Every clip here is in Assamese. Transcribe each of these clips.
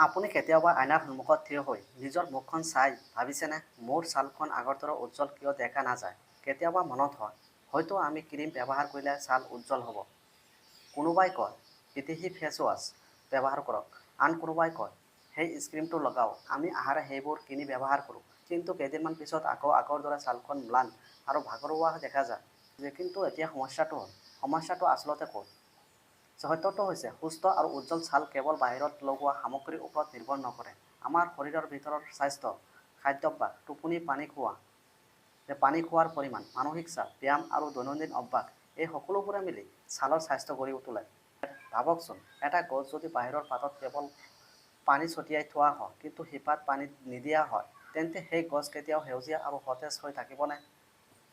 আপুনি কেতিয়াবা আইনাৰ সন্মুখত থিয় হৈ নিজৰ মুখখন চাই ভাবিছেনে মোৰ ছালখন আগৰ দৰে উজ্জ্বল কিয় দেখা নাযায়? কেতিয়াবা মনত হয় হয়তো আমি ক্ৰীম ব্যৱহাৰ কৰিলে ছাল উজ্জ্বল হ'ব। কোনোবাই কয় বিদেশী ফেচ ৱাছ ব্যৱহাৰ কৰক, আন কোনোবাই কয় সেই স্ক্ৰীমটো লগাওক। আমি আহাৰে সেইবোৰ কিনি ব্যৱহাৰ কৰোঁ, কিন্তু কেইদিনমান পিছত আকৌ আগৰ দৰে ছালখন ম্লান আৰু ভাগৰুৱা দেখা যায়। কিন্তু এতিয়া সমস্যাটো আচলতে ক'ত? সত্যটো হৈছে সুস্থ আৰু উজ্জ্বল ছাল কেৱল বাহিৰত লগোৱা সামগ্ৰীৰ ওপৰত নিৰ্ভৰ নকৰে। আমাৰ শৰীৰৰ ভিতৰৰ স্বাস্থ্য, খাদ্যাভ্যাস, টোপনি, পানী খোৱাৰ পৰিমাণ, মানসিক চাপ, ব্যায়াম আৰু দৈনন্দিন অভ্যাস এই সকলোবোৰে মিলি ছালৰ স্বাস্থ্য গঢ়ি তোলে। ভাবকচোন, এটা গছ যদি বাহিৰৰ পাতত কেৱল পানী ছটিয়াই থোৱা হয় কিন্তু শিপাত পানী নিদিয়া হয়, তেন্তে সেই গছ কেতিয়াও সেউজীয়া আৰু সতেজ হৈ থাকিবনে?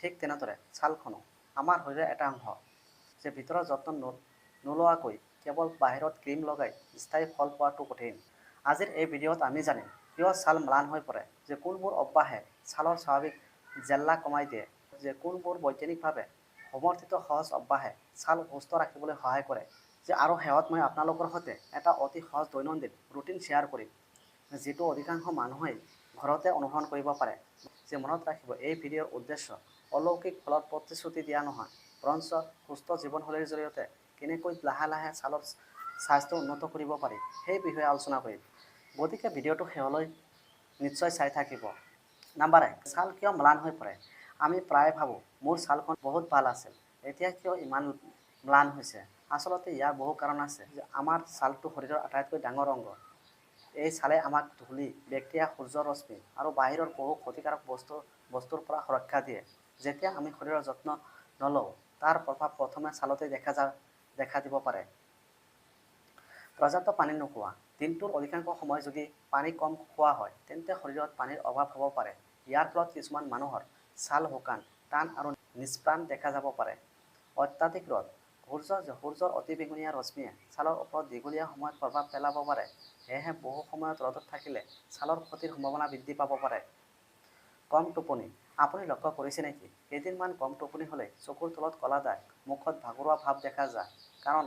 ঠিক তেনেদৰে ছালখনো আমাৰ শৰীৰৰ এটা অংশ, যে ভিতৰৰ যত্ন নোলোৱাকৈ কেৱল বাহিৰত ক্ৰীম লগাই স্থায়ী ফল পোৱাটো কঠিন। আজিৰ এই ভিডিঅ'ত আমি জানিম কিয় ছাল ম্লান হৈ পৰে, যে কোনবোৰ অভ্যাসে ছালৰ স্বাভাৱিক জেল্লা কমাই দিয়ে, যে কোনবোৰ বৈজ্ঞানিকভাৱে সমৰ্থিত সহজ অভ্যাসে ছাল সুস্থ ৰাখিবলৈ সহায় কৰে, আৰু শেহত মই আপোনালোকৰ সৈতে এটা অতি সহজ দৈনন্দিন ৰুটিন শ্বেয়াৰ কৰিম, যিটো অধিকাংশ মানুহেই ঘৰতে অনুসৰণ কৰিব পাৰে। মনত ৰাখিব, এই ভিডিঅ'ৰ উদ্দেশ্য অলৌকিক ফলৰ প্ৰতিশ্ৰুতি দিয়া নহয়, বৰঞ্চ সুস্থ জীৱনশৈলীৰ জৰিয়তে কেনেকৈ লাহে লাহে ছালৰ স্বাস্থ্য উন্নত কৰিব পাৰি সেই বিষয়ে আলোচনা কৰিম। গতিকে ভিডিঅ'টো শেষলৈ নিশ্চয় চাই থাকিব। নাম্বাৰ 1, ছাল কিয় ম্লান হৈ পৰে? আমি প্ৰায় ভাবোঁ মোৰ ছালখন বহুত ভাল আছিল, এতিয়া কিয় ইমান ম্লান হৈছে? আচলতে ইয়াৰ বহু কাৰণ আছে। আমাৰ ছালটো শৰীৰৰ আটাইতকৈ ডাঙৰ অংগ। এই ছালে আমাক ধূলি, বেক্টেৰিয়া, সূৰ্যৰ ৰশ্মি আৰু বাহিৰৰ বহু ক্ষতিকাৰক বস্তুৰ পৰা সুৰক্ষা দিয়ে। যেতিয়া আমি শৰীৰৰ যত্ন নলওঁ, তাৰ প্ৰভাৱ প্ৰথমে ছালতে দেখা দিব পাৰে। পৰ্যাপ্ত পানী নোখোৱা। দিনটোৰ অধিকাংশ সময় যদি পানী কম খোৱা হয়, তেন্তে শৰীৰত পানীৰ অভাৱ হ'ব পাৰে। ইয়াৰ ফলত কিছুমান মানুহৰ ছাল শুকান, টান আৰু নিষ্প্ৰাণ দেখা যাব পাৰে। অত্যাধিক ৰ'দ। সূৰ্যৰ অতিবেঙুনীয়া ৰশ্মিয়ে ছালৰ ওপৰত দীঘলীয়া সময়ত প্ৰভাৱ পেলাব পাৰে। সেয়েহে বহু সময়ত ৰ'দত থাকিলে ছালৰ ক্ষতিৰ সম্ভাৱনা বৃদ্ধি পাব পাৰে। কম টোপনি। আপুনি লক্ষ্য কৰিছে নেকি? কেইদিনমান কম টোপনি হ'লে চকুৰ তলত ক'লা দাগ, মুখত ভাগৰুৱা ভাৱ দেখা যায়। কাৰণ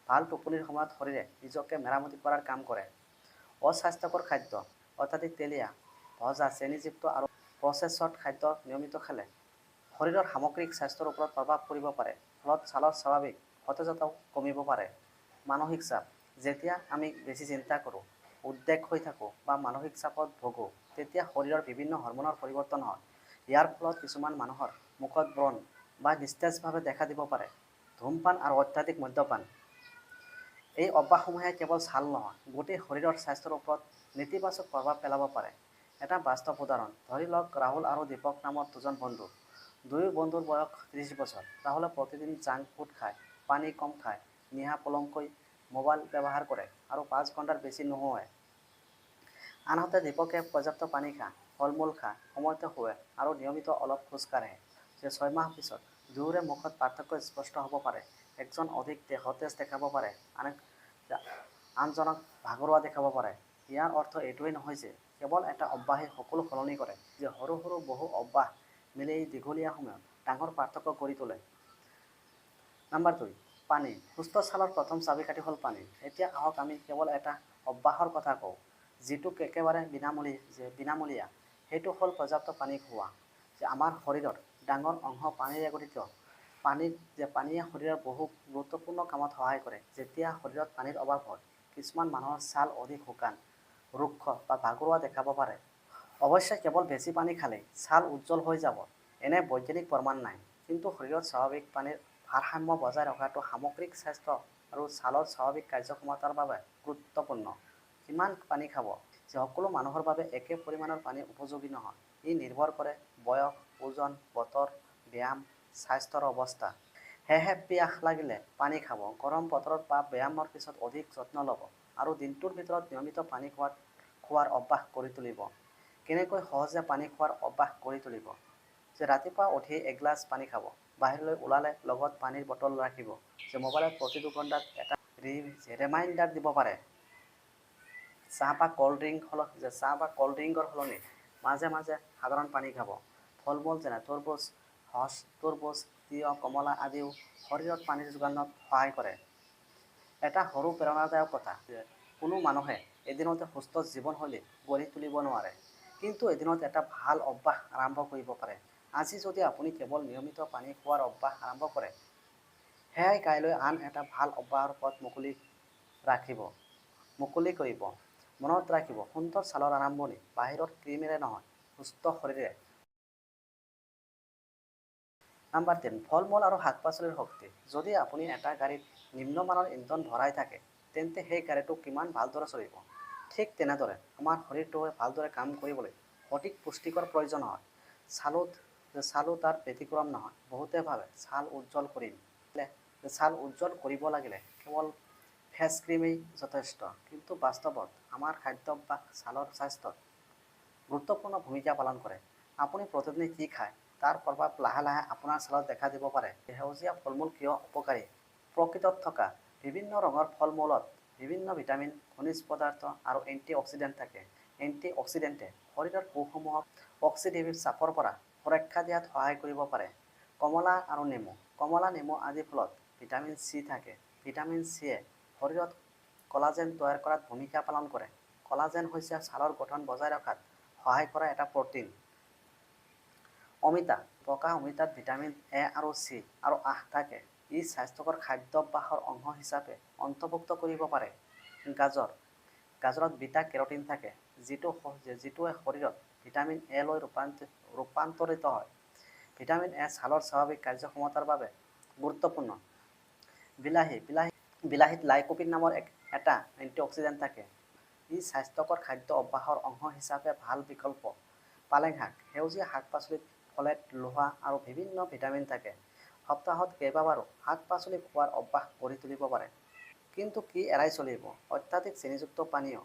ভাল টোপনিৰ সময়ত শৰীৰে নিজকে মেৰামতি কৰাৰ কাম কৰে। অস্বাস্থ্যকৰ খাদ্য। অত্যাধিক তেলীয়া, ভজা, চেনিযুক্ত আৰু প্ৰচেছড খাদ্য নিয়মিত খালে শৰীৰৰ সামগ্ৰিক স্বাস্থ্যৰ ওপৰত প্ৰভাৱ পৰিব পাৰে। ফলত ছালৰ স্বাভাৱিক সতেজতাও কমিব পাৰে। মানসিক চাপ। যেতিয়া আমি বেছি চিন্তা কৰোঁ, উদ্বেগ হৈ থাকোঁ বা মানসিক চাপত ভোগোঁ, তেতিয়া শৰীৰৰ বিভিন্ন হৰম'নৰ পৰিৱৰ্তন হয়। ইয়াৰ ফলত কিছুমান মানুহৰ মুখত ব্ৰণ বা নিস্তেজভাৱে দেখা দিব পাৰে। ধূমপান আৰু অত্যাধিক মদ্যপান। এই অভ্যাসসমূহে কেৱল ছাল নহয়, গোটেই শৰীৰৰ স্বাস্থ্যৰ ওপৰত নেতিবাচক প্ৰভাৱ পেলাব পাৰে। এটা বাস্তৱ উদাহৰণ, ধৰি লওক ৰাহুল আৰু দীপক নামৰ দুজন বন্ধু। দুয়ো বন্ধুৰ বয়স 30 বছৰ। ৰাহুলে প্ৰতিদিন জাংক ফুড খায়, পানী কম খায়, নিশা পলমকৈ মোবাইল ব্যৱহাৰ কৰে আৰু 5 ঘণ্টাৰ বেছি নুশুৱে। আনহাতে দীপকে পৰ্যাপ্ত পানী খায়, ফল-মূল খায়, সময়মতে শুৱে আৰু নিয়মিত অলপ খোজ কাঢ়ে। 6 মাহ পিছত দুয়োৰে মুখত পাৰ্থক্য স্পষ্ট হ'ব পাৰে। একজন অধিক সতেজ দেখাব পাৰে, আনজনক ভাগৰুৱা দেখাব পাৰে। ইয়াৰ অৰ্থ এইটোৱেই নহয় যে কেৱল এটা অভ্যাসে সকলো সলনি কৰে, সৰু সৰু বহু অভ্যাস মিলি দীঘলীয়া সময়ত ডাঙৰ পাৰ্থক্য গঢ়ি তোলে। নাম্বাৰ 2, পানী। সুস্থ ছালৰ প্ৰথম চাবিকাঠি হ'ল পানী। এতিয়া আহক আমি কেৱল এটা অভ্যাসৰ কথা কওঁ, যিটো একেবাৰে বিনামূলীয়া। সেইটো হ'ল পৰ্যাপ্ত পানী খোৱা। আমাৰ শৰীৰৰ ডাঙৰ অংশ পানীৰে গঠিত। পানীয়ে শৰীৰৰ বহু গুৰুত্বপূৰ্ণ কামত সহায় কৰে। যেতিয়া শৰীৰত পানীৰ অভাৱ হয়, কিছুমান মানুহৰ ছাল অধিক শুকান, ৰুক্ষ বা ভাগৰুৱা দেখাব পাৰে। অৱশ্যে কেৱল বেছি পানী খালেই ছাল উজ্জ্বল হৈ যাব, এনে বৈজ্ঞানিক প্ৰমাণ নাই। কিন্তু শৰীৰত স্বাভাৱিক পানীৰ ভাৰসাম্য বজাই ৰখাটো সামগ্ৰিক স্বাস্থ্য আৰু ছালৰ স্বাভাৱিক কাৰ্যক্ষমতাৰ বাবে গুৰুত্বপূৰ্ণ। কিমান পানী খাব? সকলো মানুহৰ বাবে একে পৰিমাণৰ পানী উপযোগী নহয়। ই নিৰ্ভৰ কৰে বয়স, ওজন, বতৰ, ব্যায়াম, স্বাস্থ্যৰ অৱস্থা। সেয়েহে পিয়াস লাগিলে পানী খাব, গৰম বতৰত বা ব্যায়ামৰ পিছত অধিক যত্ন ল'ব আৰু দিনটোৰ ভিতৰত নিয়মিত পানী খোৱাৰ অভ্যাস গঢ়ি তুলিব। কেনেকৈ সহজে পানী খোৱাৰ অভ্যাস গঢ়ি তুলিব? ৰাতিপুৱা উঠি এগিলাচ পানী খাব। বাহিৰলৈ ওলালে লগত পানীৰ বটল ৰাখিব। মোবাইলত প্ৰতি 2 ঘণ্টাত এটা ৰিমাইণ্ডাৰ দিব পাৰে। চাহ বা কল্ড ড্ৰিংকৰ সলনি মাজে মাজে সাধাৰণ পানী খাব। ফল-মূল যেনে তৰবুজ, তিয়ঁহ, কমলা আদিও শৰীৰত পানীৰ যোগানত সহায় কৰে। এটা সৰু প্ৰেৰণাদায়ক কথা, কোনো মানুহে এদিনতে সুস্থ জীৱনশৈলী গঢ়ি তুলিব নোৱাৰে, কিন্তু এদিনত এটা ভাল অভ্যাস আৰম্ভ কৰিব পাৰে। আজি যদি আপুনি কেৱল নিয়মিত পানী খোৱাৰ অভ্যাস আৰম্ভ কৰে, সেয়াই কাইলৈ আন এটা ভাল অভ্যাসৰ পথ মুকলি কৰিব। মনত ৰাখিব, সুন্দৰ ছালৰ আৰম্ভণি বাহিৰৰ ক্ৰীমেৰে নহয়, সুস্থ শৰীৰে। নাম্বাৰ 3, ফল-মূল আৰু শাক-পাচলিৰ শক্তি। যদি আপুনি এটা গাড়ীত নিম্নমানৰ ইন্ধন ভৰাই থাকে, তেন্তে সেই গাড়ীটো কিমান ভালদৰে চলিব? ঠিক তেনেদৰে আমাৰ শৰীৰটোৱে ভালদৰে কাম কৰিবলৈ সঠিক পুষ্টিকৰ প্ৰয়োজন হয়। ছালো তাৰ ব্যতিক্ৰম নহয়। বহুতে ভাবে ছাল উজ্জ্বল কৰিব লাগিলে কেৱল ফেচ ক্ৰীমেই যথেষ্ট, কিন্তু বাস্তৱত আমাৰ খাদ্যাভ্যাস ছালৰ স্বাস্থ্যত গুৰুত্বপূৰ্ণ ভূমিকা পালন কৰে। আপুনি প্ৰতিদিনে কি খায় তাৰ প্ৰভাৱ লাহে লাহে আপোনাৰ ছালত দেখা দিব পাৰে। সেউজীয়া ফল-মূল কিয় উপকাৰী? প্ৰকৃতত থকা বিভিন্ন ৰঙৰ ফল-মূলত বিভিন্ন ভিটামিন, খনিজ পদাৰ্থ আৰু এন্টিঅক্সিডেণ্ট থাকে। এন্টিঅক্সিডেণ্টে শৰীৰৰ কোষসমূহক অক্সিডেটিভ চাপৰ পৰা সুৰক্ষা দিয়াত সহায় কৰিব পাৰে। কমলা আৰু নেমু। কমলা, নেমু আদি ফলত ভিটামিন চি থাকে। ভিটামিন চিয়ে শৰীৰত কলাজেন তৈয়াৰ কৰাত ভূমিকা পালন কৰে। কলাজেন হৈছে ছালৰ গঠন বজাই ৰখাত সহায় কৰা এটা প্ৰ'টিন। অমিতা। পকা অমিতাত ভিটামিন এ আৰু চি আৰু আহ থাকে। ই স্বাস্থ্যকৰ খাদ্যাভ্যাসৰ অংশ হিচাপে অন্তৰ্ভুক্ত কৰিব পাৰে। গাজৰ। গাজৰত বিটা কেৰটিন থাকে, যিটোৱে শৰীৰত ভিটামিন এ লৈ ৰূপান্তৰিত হয়। ভিটামিন এ ছালৰ স্বাভাৱিক কাৰ্যক্ষমতাৰ বাবে গুৰুত্বপূৰ্ণ। বিলাহীত লাইকোপিন নামৰ এটা এন্টিঅক্সিডেণ্ট থাকে। ই স্বাস্থ্যকৰ খাদ্য অভ্যাসৰ অংশ হিচাপে ভাল বিকল্প। পালেং শাক। সেউজীয়া শাক-পাচলিত ফলেট, লোহা আৰু বিভিন্ন ভিটামিন থাকে। সপ্তাহত কেইবাবাৰো শাক-পাচলি খোৱাৰ অভ্যাস গঢ়ি তুলিব পাৰে। কিন্তু কি এৰাই চলিব? অত্যাধিক চেনিযুক্ত পানীয়,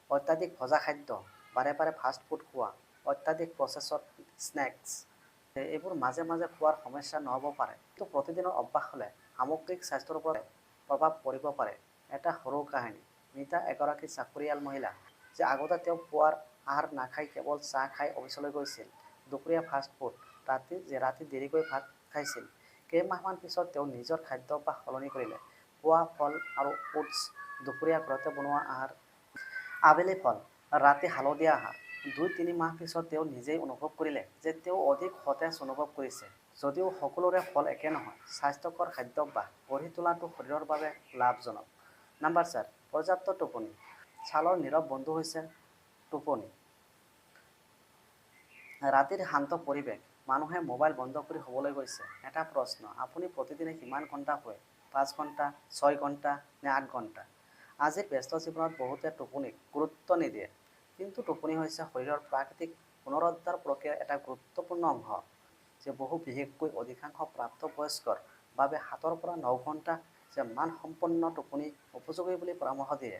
অত্যাধিক ভজা খাদ্য, বাৰে বাৰে ফাষ্ট ফুড খোৱা, অত্যাধিক প্ৰচেছড স্নেক্স। এইবোৰ মাজে মাজে খোৱাৰ সমস্যা নহ'ব পাৰে, কিন্তু প্ৰতিদিনৰ অভ্যাস হ'লে সামগ্ৰিক স্বাস্থ্যৰ ওপৰত প্ৰভাৱ পৰিব পাৰে। এটা সৰু কাহিনী। মিতা এগৰাকী চাকৰিয়াল মহিলা, যে আগতে তেওঁ পুৱাৰ আহাৰ নাখাই কেৱল চাহ খাই অফিচলৈ গৈছিল। দুপৰীয়া ফাষ্ট ফুড, ৰাতি দেৰিকৈ ভাত খাইছিল। কেইমাহমান পিছত তেওঁ নিজৰ খাদ্যাভ্যাস সলনি কৰিলে। পুৱা ফল আৰু ওটছ, দুপৰীয়া ঘৰতে বনোৱা আহাৰ, আবেলি ফল, ৰাতি হালধীয়া আহাৰ। 2-3 মাহ পিছত তেওঁ নিজেই অনুভৱ কৰিলে যে তেওঁ অধিক সতেজ অনুভৱ কৰিছে। যদিও সকলোৰে ফল একে নহয়, স্বাস্থ্যকৰ খাদ্যাভ্যাস গঢ়ি তোলাটো শৰীৰৰ বাবে লাভজনক। নাম্বাৰ 4, পৰ্যাপ্ত টোপনি। ছালৰ নীৰৱ বন্ধু হৈছে টোপনি। ৰাতিৰ শান্ত পৰিৱেশ। মানুহে মোবাইল বন্ধ কৰি শুবলৈ গৈছে। এটা প্ৰশ্ন, আপুনি প্ৰতিদিনে কিমান ঘণ্টা শুৱে? 5 ঘণ্টা, 6 ঘণ্টা নে 8 ঘণ্টা? আজিৰ ব্যস্ত জীৱনত বহুতে টোপনিক গুৰুত্ব নিদিয়ে, কিন্তু টোপনি হৈছে শৰীৰৰ প্ৰাকৃতিক পুনৰুদ্ধাৰ প্ৰক্ৰিয়াৰ এটা গুৰুত্বপূৰ্ণ অংশ, বিশেষকৈ অধিকাংশ প্ৰাপ্তবয়স্কৰ বাবে 7 পৰা 9 ঘণ্টা মানসম্পন্ন টোপনি উপযোগী বুলি পৰামৰ্শ দিয়ে।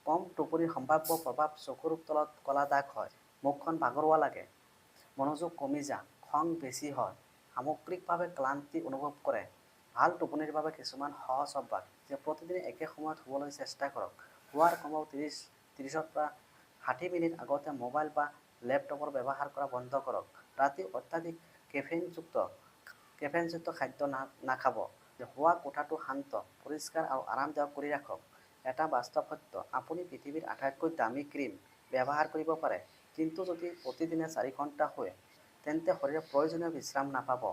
কম টোপনিৰ সম্ভাৱ্য প্ৰভাৱ: চকুৰ তলত ক'লা দাগ হয়, মুখখন ভাগৰুৱা লাগে, মনোযোগ কমি যায়, খং বেছি হয়, সামগ্ৰিকভাৱে ক্লান্তি অনুভৱ কৰে। ভাল টোপনিৰ বাবে কিছুমান সহজ অভ্যাস: প্ৰতিদিনে একে সময়ত শুবলৈ চেষ্টা কৰক। শুৱাৰ কমেও 30 পৰা 60 মিনিট আগতে মোবাইল বা লেপটপৰ ব্যৱহাৰ কৰা বন্ধ কৰক। ৰাতি অত্যাধিক কেফেইনযুক্ত খাদ্য নাখাব। শোৱা কোঠাটো শান্ত, পৰিষ্কাৰ আৰু আৰামদায়ক কৰি ৰাখক। এটা বাস্তৱ সত্য, আপুনি পৃথিৱীৰ আটাইতকৈ দামী ক্ৰীম ব্যৱহাৰ কৰিব পাৰে, কিন্তু যদি প্ৰতিদিনে 4 ঘণ্টা শুৱে, তেন্তে শৰীৰে প্ৰয়োজনীয় বিশ্ৰাম নাপাব।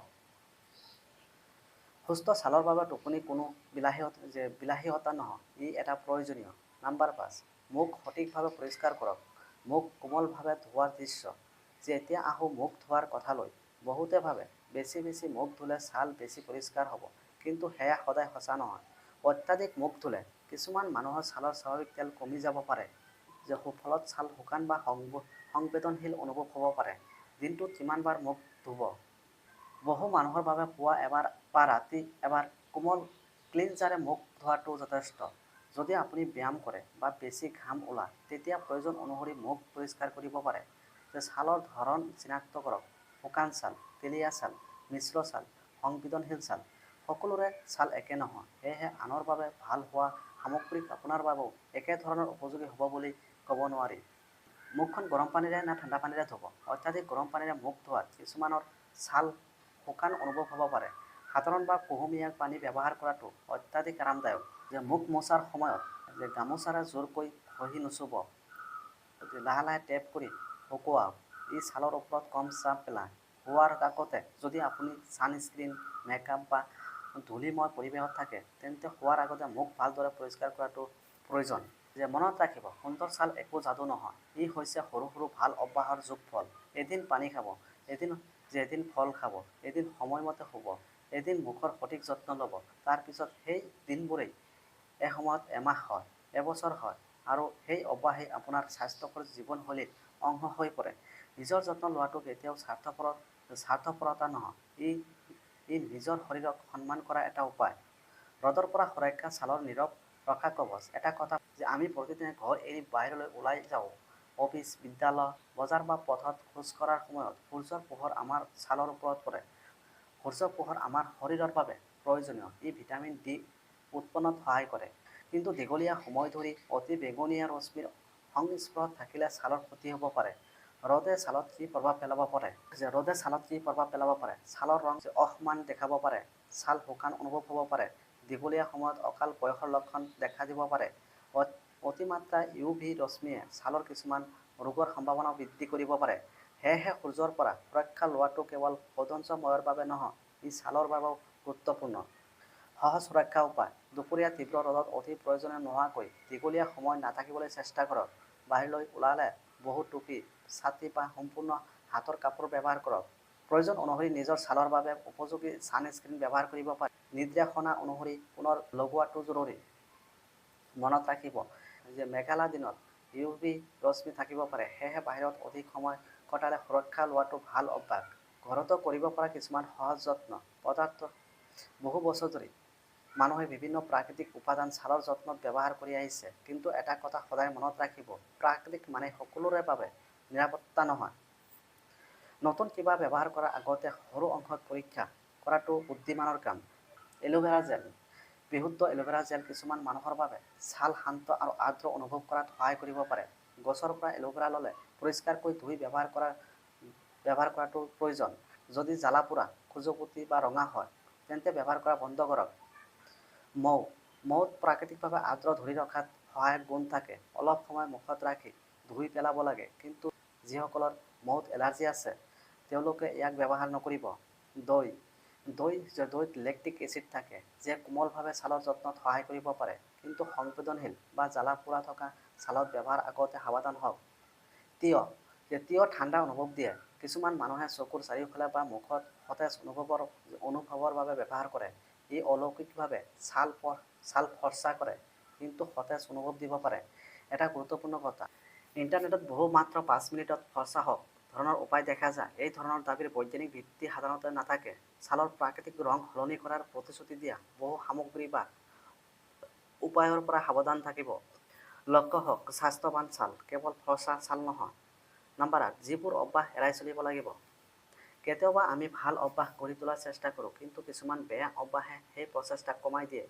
সুস্থ ছালৰ বাবে টোপনি কোনো বিলাসিতা নহয়, ই এটা প্ৰয়োজনীয়। নাম্বাৰ 5, মুখ সঠিকভাৱে পৰিষ্কাৰ কৰক। মুখ কোমলভাৱে ধোৱাৰ দৃশ্য। যেতিয়া আহোঁ মুখ ধোৱাৰ কথালৈ, বহুতে ভাবে বেছি মুখ ধুলে ছাল বেছি পৰিষ্কাৰ হ'ব, কিন্তু সেয়া সদায় সঁচা নহয়। অত্যাধিক মুখ ধুলে কিছুমান মানুহৰ ছালৰ স্বাভাৱিক তেল কমি যাব পাৰে, ফলত ছাল শুকান বা সংবেদনশীল অনুভৱ হ'ব পাৰে। দিনটোত কিমানবাৰ মুখ ধুব? বহু মানুহৰ বাবে পুৱা এবাৰ বা ৰাতি এবাৰ কোমল ক্লিনজাৰে মুখ ধোৱাটো যথেষ্ট। যদি আপুনি ব্যায়াম কৰে বা বেছি ঘাম ওলায়, তেতিয়া প্ৰয়োজন অনুসৰি মুখ পৰিষ্কাৰ কৰিব পাৰে। ছালৰ ধৰণ চিনাক্ত কৰক: শুকান ছাল, তেলীয়া ছাল, মিশ্ৰ ছাল, সংবেদনশীল ছাল। সকলোৰে ছাল একে নহয়, সেয়েহে আনৰ বাবে ভাল হোৱা সামগ্ৰী আপোনাৰ বাবেও একে ধৰণৰ উপযোগী হ'ব বুলি ক'ব নোৱাৰি। মুখখন গৰম পানীৰে নে ঠাণ্ডা পানীৰে ধুব? অত্যাধিক গৰম পানীৰে মুখ ধোৱাত কিছুমানৰ ছাল শুকান অনুভৱ হ'ব পাৰে। সাধাৰণ বা কুহুমীয়া পানী ব্যৱহাৰ কৰাটো অত্যাধিক আৰামদায়ক। মুখ মোছাৰ সময়ত গামোচাৰে জোৰকৈ ঘঁহি নুচুব। লাহে লাহে টেপ কৰি শুকুৱাওক। ই ছালৰ ওপৰত কম চাপ পেলায়। শোৱাৰ আগতে যদি আপুনি ছানস্ক্ৰীন, মেকআপ বা ধূলিময় পৰিৱেশত থাকে, তেন্তে শোৱাৰ আগতে মুখ ভালদৰে পৰিষ্কাৰ কৰাটো প্ৰয়োজন। মনত ৰাখিব, সুন্দৰ ছাল একো যাদু নহয়। ই হৈছে সৰু সৰু ভাল অভ্যাসৰ যোগফল। এদিন পানী খাব, এদিন ফল খাব, এদিন সময়মতে শুব, এদিন মুখৰ সঠিক যত্ন ল'ব। তাৰপিছত সেই দিনবোৰেই এসময়ত এমাহ হয়, এবছৰ হয়, আৰু সেই অভ্যাসেই আপোনাৰ স্বাস্থ্যকৰ জীৱনশৈলীৰ অংশ হৈ পৰে। নিজৰ যত্ন লোৱাটো কেতিয়াও স্বাৰ্থপৰতা নহয়, ই নিজৰ শৰীৰক সন্মান কৰাৰ এটা উপায়। ৰ'দৰ পৰা সুৰক্ষা, ছালৰ নীৰৱ ৰক্ষা কৱচ। এটা কথা যে আমি প্ৰতিদিনে ঘৰ এৰি বাহিৰলৈ ওলাই যাওঁ, অফিচ, বিদ্যালয়, বজাৰ বা পথত খোজ কঢ়াৰ সময়ত সূৰ্যৰ পোহৰ আমাৰ ছালৰ ওপৰত পৰে। সূৰ্যৰ পোহৰ আমাৰ শৰীৰৰ বাবে প্ৰয়োজনীয়। ই ভিটামিন ডি উৎপন্নত সহায় কৰে। কিন্তু দীঘলীয়া সময় ধৰি অতি বেঙুনীয়া ৰশ্মিৰ সংস্পৰ্শত থাকিলে ছালৰ ক্ষতি হ'ব পাৰে। ৰ'দে ছালত কি প্ৰভাৱ পেলাব পাৰে? ছালৰ ৰং অসমান দেখাব পাৰে, ছাল শুকান অনুভৱ হ'ব পাৰে, দীঘলীয়া সময়ত অকাল বয়সৰ লক্ষণ দেখা দিব পাৰে। অতিমাত্ৰা UV ৰশ্মিয়ে ছালৰ কিছুমান ৰোগৰ সম্ভাৱনা বৃদ্ধি কৰিব পাৰে। সেয়েহে সূৰ্যৰ পৰা সুৰক্ষা লোৱাটো কেৱল সৌন্দৰ্যময়ৰ বাবে নহয়, ই ছালৰ বাবেও গুৰুত্বপূৰ্ণ। সহজ সুৰক্ষা উপায়। দুপৰীয়া তীব্ৰ ৰ'দত অতি প্ৰয়োজনীয় নোহোৱাকৈ দীঘলীয়া সময় নাথাকিবলৈ চেষ্টা কৰক। বাহিৰলৈ ওলালে বহু টুপী, ছাতি বা সম্পূৰ্ণ হাতৰ কাপোৰ ব্যৱহাৰ কৰক। প্ৰয়োজন অনুসৰি নিজৰ ছালৰ বাবে উপযোগী ছানস্ক্ৰীন ব্যৱহাৰ কৰিব পাৰি। নিৰ্দেশনা অনুসৰি পুনৰ লগোৱাটো জৰুৰী। মনত ৰাখিব যে মেঘালয়ৰ দিনত UV ৰশ্মি থাকিব পাৰে, সেয়েহে বাহিৰত অধিক সময় কটালে সুৰক্ষা লোৱাটো ভাল অভ্যাস। ঘৰতো কৰিব পৰা কিছুমান সহজ যত্ন। বহু বছৰ ধৰি মানুহে বিভিন্ন প্ৰাকৃতিক উপাদান ছালৰ যত্নত ব্যৱহাৰ কৰি আহিছে। কিন্তু এটা কথা সদায় মনত ৰাখিব, প্ৰাকৃতিক মানে সকলোৰে বাবে নিৰাপত্তা নহয়। নতুন কিবা ব্যৱহাৰ কৰাৰ আগতে সৰু অংশত পৰীক্ষা কৰাটো বুদ্ধিমানৰ কাম। Aloe vera gel. বিশুদ্ধ এলোভেৰা জেল কিছুমান মানুহৰ বাবে ছাল শান্ত আৰু আৰ্দ্ৰ অনুভৱ কৰাত সহায় কৰিব পাৰে। গছৰ পৰা এলোভেৰা ল'লে পৰিষ্কাৰকৈ ধুই ব্যৱহাৰ কৰাটো প্ৰয়োজন। যদি জ্বালা-পোৰা, খজুৱতি বা ৰঙা হয়, তেন্তে ব্যৱহাৰ কৰা বন্ধ কৰক। মৌত প্ৰাকৃতিকভাৱে আৰ্দ্ৰ ধৰি ৰখাত সহায়ক গুণ থাকে। অলপ সময় মুখত ৰাখি ধুই পেলাব লাগে। কিন্তু যিসকলৰ মৌত এলাৰ্জি আছে, তেওঁলোকে ইয়াক ব্যৱহাৰ নকৰিব। দৈত লেক্টিক এচিড থাকে, যিয়ে কোমলভাৱে ছালৰ যত্নত সহায় কৰিব পাৰে। কিন্তু সংবেদনশীল বা জ্বালা-পোৰা থকা ছালত ব্যৱহাৰ আগতে সাৱধান হওক। তিয়হ ঠাণ্ডা অনুভৱ দিয়ে। কিছুমান মানুহে চকুৰ চাৰিওফালে বা মুখত সতেজ অনুভৱৰ বাবে ব্যৱহাৰ কৰে। ই অলৌকিকভাৱে ছাল ফৰ্চা কৰে, কিন্তু সতেজ অনুভৱ দিব পাৰে। এটা গুৰুত্বপূৰ্ণ কথা, ইণ্টাৰনেটত মাত্ৰ 5 মিনিটত ফৰ্চা হওক ধৰণৰ উপায় দেখা যায়। এই ধৰণৰ দাবীৰ বৈজ্ঞানিক ভিত্তি সাধাৰণতে নাথাকে। ছালৰ প্ৰাকৃতিক ৰং সলনি কৰাৰ প্ৰতিশ্ৰুতি দিয়া বহু সামগ্ৰী বা উপায়ৰ পৰা সাৱধান থাকিব। লক্ষ্য হওক স্বাস্থ্যৱান ছাল, কেৱল ফৰ্চা ছাল নহয়। নম্বৰ 8, যিবোৰ অভ্যাস এৰাই চলিব লাগিব। কেতিয়াবা আমি ভাল অভ্যাস গঢ়ি তোলাৰ চেষ্টা কৰোঁ, কিন্তু কিছুমান বেয়া অভ্যাসে সেই প্ৰচেষ্টা কমাই দিয়ে।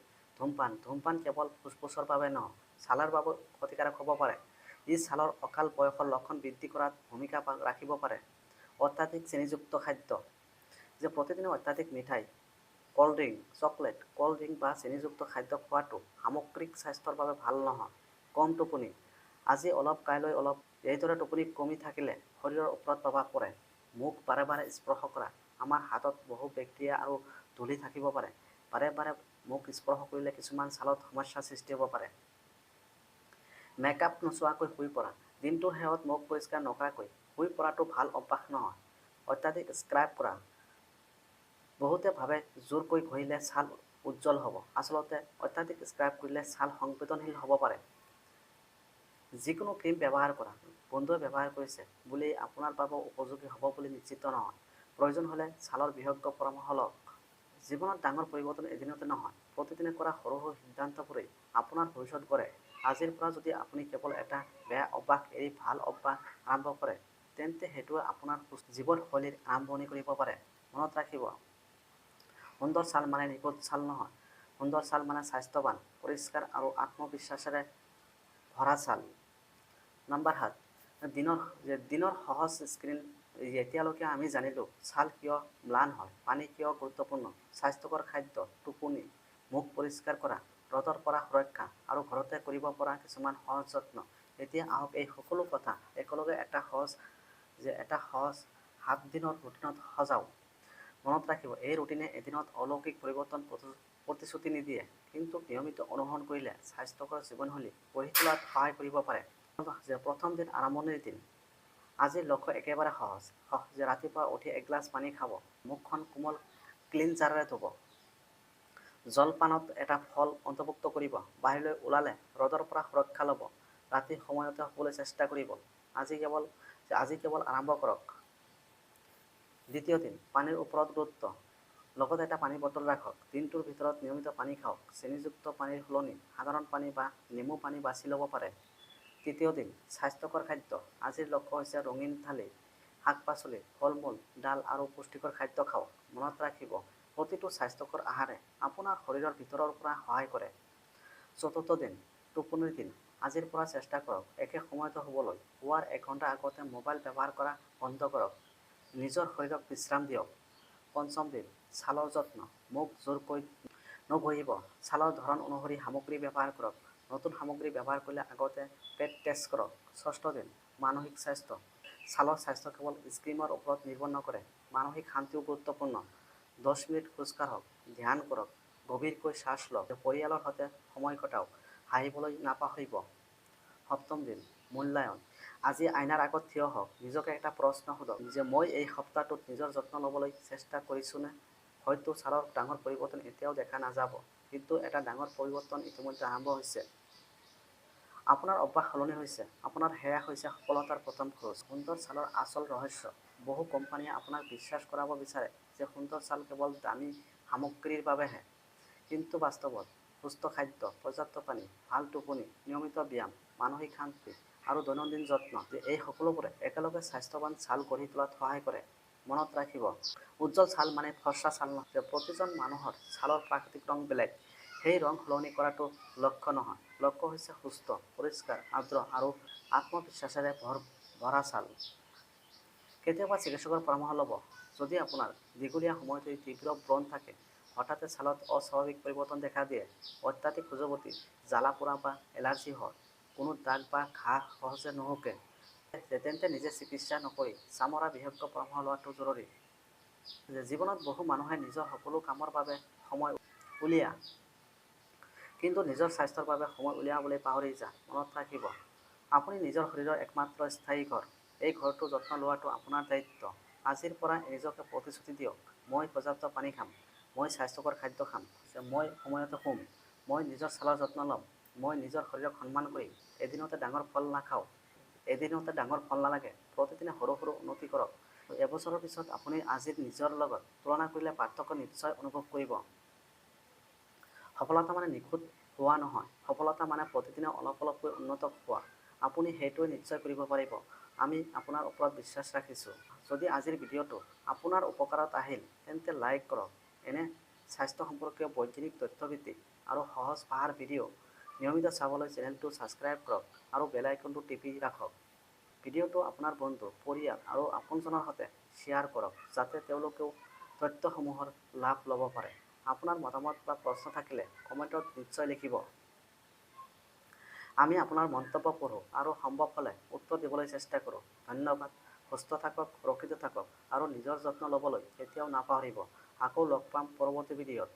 ধূমপান কেৱল ফুসফুসৰ বাবে নহয়, ছালৰ বাবেও ক্ষতিকাৰক হ'ব পাৰে। ই ছালৰ অকাল বয়সৰ লক্ষণ বৃদ্ধি কৰাত ভূমিকা ৰাখিব পাৰে। অত্যাধিক চেনিযুক্ত খাদ্য। প্ৰতিদিনে অত্যাধিক মিঠাই, ক'ল্ড ড্ৰিংক বা চেনিযুক্ত খাদ্য খোৱাটো সামগ্ৰিক স্বাস্থ্যৰ বাবে ভাল নহয়। কম টোপনি, আজি অলপ কাইলৈ অলপ, এইদৰে টোপনি কমি থাকিলে শৰীৰৰ ওপৰত প্ৰভাৱ পৰে। মুখ বাৰে বাৰে স্পৰ্শ কৰা। আমাৰ হাতত বহু বেক্টেৰিয়া আৰু ধূলি থাকিব পাৰে। বাৰে বাৰে মুখ স্পৰ্শ কৰিলে কিছুমান ছালত সমস্যাৰ সৃষ্টি হ'ব পাৰে। মেকআপ নোচোৱাকৈ শুই পৰা। দিনটোৰ শেষত মুখ পৰিষ্কাৰ নকৰাকৈ শুই পৰাটো ভাল অভ্যাস নহয়। অত্যাধিক স্ক্ৰাব কৰা। বহুতে ভাবে জোৰকৈ ঘঁহিলে ছাল উজ্জ্বল হ'ব। আচলতে অত্যাধিক স্ক্ৰাব কৰিলে ছাল সংবেদনশীল হ'ব পাৰে। যিকোনো ক্ৰীম ব্যৱহাৰ কৰা। বন্ধুৱে ব্যৱহাৰ কৰিছে বুলি আপোনাৰ বাবেও উপযোগী হ'ব বুলি নিশ্চিত নহয়। প্ৰয়োজন হ'লে ছালৰ বিশেষজ্ঞৰ পৰামৰ্শ লওক। জীৱনত ডাঙৰ পৰিৱৰ্তন এদিনতে নহয়। প্ৰতিদিনে কৰা সৰু সৰু সিদ্ধান্তবোৰেই আপোনাৰ ভৱিষ্যত গঢ়ে। আজিৰ পৰা যদি আপুনি কেৱল এটা বেয়া অভ্যাস এৰি ভাল অভ্যাস আৰম্ভ কৰে, তেন্তে সেইটোৱে আপোনাৰ জীৱনশৈলীৰ আৰম্ভণি কৰিব পাৰে। মনত ৰাখিব, সুন্দৰ ছাল মানে নিখুঁত ছাল নহয়। সুন্দৰ ছাল মানে স্বাস্থ্যৱান, পৰিষ্কাৰ আৰু আত্মবিশ্বাসেৰে ভৰা ছাল। নম্বৰ 7, দিনৰ সহজ স্ক্ৰীন। এতিয়ালৈকে আমি জানিলোঁ ছাল কিয় ম্লান হয়, পানী কিয় গুৰুত্বপূৰ্ণ, স্বাস্থ্যকৰ খাদ্য, টোপনি, মুখ পৰিষ্কাৰ কৰা, ৰ'দৰ পৰা সুৰক্ষা আৰু ঘৰতে কৰিব পৰা কিছুমান সহজ যত্ন। এতিয়া আহক এই সকলো কথা একেলগে এটা সহজ 7 দিনৰ ৰুটিনত সজাওঁ। মনত ৰাখিব, এই ৰুটিনে এদিনত অলৌকিক পৰিৱৰ্তন প্ৰতিশ্ৰুতি নিদিয়ে, কিন্তু নিয়মিত অনুসৰণ কৰিলে স্বাস্থ্যকৰ জীৱনশৈলী গঢ়ি তোলাত সহায় কৰিব পাৰে। প্ৰথম দিন আৰম্ভণিৰ দিন। আজিৰ লক্ষ্য একেবাৰে সহজ যে ৰাতিপুৱা উঠি এগিলাচ পানী খাব, মুখখন কোমল ক্লিনজাৰেৰে ধুব, জলপানত এটা ফল অন্তৰ্ভুক্ত কৰিব, বাহিৰলৈ ওলালে ৰ'দৰ পৰা সুৰক্ষা ল'ব, ৰাতি সময়তে শুবলৈ চেষ্টা কৰিব। আজি কেৱল আৰম্ভ কৰক। দ্বিতীয় দিন, পানীৰ ওপৰত গুৰুত্ব। লগত এটা পানী বটল ৰাখক। দিনটোৰ ভিতৰত নিয়মিত পানী খাওক। চেনিযুক্ত পানীৰ সলনি সাধাৰণ পানী বা নেমু পানী বাছি ল'ব পাৰে। তৃতীয় দিন, স্বাস্থ্যকৰ খাদ্য। আজিৰ লক্ষ্য হৈছে ৰঙীন থালি, শাক-পাচলি, ফল-মূল, ডাল আৰু পুষ্টিকৰ খাদ্য খাওক। মনত ৰাখিব, প্ৰতিটো স্বাস্থ্যকৰ আহাৰে আপোনাৰ শৰীৰৰ ভিতৰৰ পৰা সহায় কৰে। চতুৰ্থ দিন, টোপনিৰ দিন। আজিৰ পৰা চেষ্টা কৰক একে সময়তে শুবলৈ। শুৱাৰ 1 ঘণ্টা আগতে মোবাইল ব্যৱহাৰ কৰা বন্ধ কৰক। নিজৰ শৰীৰক বিশ্ৰাম দিয়ক। পঞ্চম দিন, ছালৰ যত্ন। মুখ জোৰকৈ নুঘঁহিব। ছালৰ ধৰণ অনুসৰি সামগ্ৰী ব্যৱহাৰ কৰক। নতুন সামগ্ৰী ব্যৱহাৰ কৰিলে আগতে পেট টেষ্ট কৰক। ষষ্ঠ দিন, মানসিক স্বাস্থ্য। ছালৰ স্বাস্থ্য কেৱল স্কিনৰ ওপৰত নিৰ্ভৰ নকৰে, মানসিক শান্তিও গুৰুত্বপূৰ্ণ। 10 মিনিট খোজ কাঢ়ক, ধ্যান কৰক, গভীৰকৈ শ্বাস লওক, পৰিয়ালৰ সৈতে সময় কটাওক, হাঁহিবলৈ নাপাহৰিব। সপ্তম দিন, মূল্যায়ন। আজি আইনাৰ আগত থিয় হওক, নিজকে এটা প্ৰশ্ন সোধক যে মই এই সপ্তাহটোত নিজৰ যত্ন ল'বলৈ চেষ্টা কৰিছোনে? হয়তো ছালৰ ডাঙৰ পৰিৱৰ্তন এতিয়াও দেখা নাযাব, কিন্তু এটা ডাঙৰ পৰিৱৰ্তন ইতিমধ্যে আৰম্ভ হৈছে। আপোনাৰ অভ্যাস সলনি হৈছে। আপোনাৰ সেয়া হৈছে সফলতাৰ প্ৰথম খোজ। সুন্দৰ ছালৰ আচল ৰহস্য। বহু কোম্পানীয়ে আপোনাক বিশ্বাস কৰাব বিচাৰে যে সুন্দৰ ছাল কেৱল দামী সামগ্ৰীৰ বাবেহে। কিন্তু বাস্তৱত সুস্থ খাদ্য, পৰ্যাপ্ত পানী, ভাল টোপনি, নিয়মিত ব্যায়াম, মানসিক শান্তি আৰু দৈনন্দিন যত্ন, এই সকলোবোৰে একেলগে স্বাস্থ্যৱান ছাল গঢ়ি তোলাত সহায় কৰে। মনত ৰাখিব, উজ্জ্বল ছাল মানে ফৰ্চা ছাল নহয়। প্ৰতিজন মানুহৰ ছালৰ প্ৰাকৃতিক ৰং বেলেগ। সেই ৰং সলনি কৰাটো লক্ষ্য নহয়। লক্ষ্য হৈছে সুস্থ, পৰিষ্কাৰ, আৰ্দ্ৰ আৰু আত্মবিশ্বাসেৰে ভৰা ছাল। কেতিয়াবা চিকিৎসকৰ পৰামৰ্শ ল'ব। যদি আপোনাৰ দীঘলীয়া সময় ধৰি তীব্ৰ ব্ৰণ থাকে, হঠাতে ছালত অস্বাভাৱিক পৰিৱৰ্তন দেখা দিয়ে, অত্যাধিক খজুৱতি, জ্বালা-পোৰা বা এলাৰ্জি হয়, কোনো দাগ বা ঘাঁ সহজে নুশুকে, তেন্তে নিজে চিকিৎসা নকৰি চামৰা বিশেষজ্ঞৰ পৰামৰ্শ লোৱাটো জৰুৰী। জীৱনত বহু মানুহে নিজৰ সকলো কামৰ বাবে সময় উলিয়ায়, কিন্তু নিজৰ স্বাস্থ্যৰ বাবে সময় উলিয়াবলৈ পাহৰি যায়। মনত ৰাখিব, আপুনি নিজৰ শৰীৰৰ একমাত্ৰ স্থায়ী ঘৰ। এই ঘৰটোৰ যত্ন লোৱাটো আপোনাৰ দায়িত্ব। আজিৰ পৰা নিজকে প্ৰতিশ্ৰুতি দিয়ক, মই পৰ্যাপ্ত পানী খাম, মই স্বাস্থ্যকৰ খাদ্য খাম, মই সময়তে শুম, মই নিজৰ ছালৰ যত্ন ল'ম, মই নিজৰ শৰীৰক সন্মান কৰিম। এদিনতে ডাঙৰ ফল নালাগে, প্ৰতিদিনে সৰু সৰু উন্নতি কৰক। এবছৰৰ পিছত আপুনি আজিৰ নিজৰ লগত তুলনা কৰিলে পাৰ্থক্য নিশ্চয় অনুভৱ কৰিব। সফলতা মানে নিখুঁত হোৱা নহয়, সফলতা মানে প্ৰতিদিনে অলপ অলপকৈ উন্নত হোৱা। আপুনি সেইটোৱে নিশ্চয় কৰিব পাৰিব। আমি আপোনাৰ ওপৰত বিশ্বাস ৰাখিছোঁ। যদি আজিৰ ভিডিঅ'টো আপোনাৰ উপকাৰত আহিল, তেন্তে লাইক কৰক। এনে স্বাস্থ্য সম্পৰ্কীয় বৈজ্ঞানিক তথ্যভিত্তিক আৰু সহজ ভাষাৰ ভিডিঅ' নিয়মিত চাবলৈ চেনেলটো ছাবস্ক্ৰাইব কৰক আৰু বেল আইকনটো টিপি ৰাখক। ভিডিঅ'টো আপোনাৰ বন্ধু, পৰিয়াল আৰু আপোনজনৰ সৈতে শ্বেয়াৰ কৰক, যাতে তেওঁলোকেও তথ্যসমূহৰ লাভ ল'ব পাৰে। আপোনাৰ মতামত বা প্ৰশ্ন থাকিলে কমেণ্টত নিশ্চয় লিখিব। আমি আপোনাৰ মন্তব্য পঢ়োঁ আৰু সম্ভৱ হ'লে উত্তৰ দিবলৈ চেষ্টা কৰোঁ। ধন্যবাদ। সুস্থ থাকক, সুৰক্ষিত থাকক আৰু নিজৰ যত্ন ল'বলৈ কেতিয়াও নাপাহৰিব। আকৌ লগ পাম পৰৱৰ্তী ভিডিঅ'ত।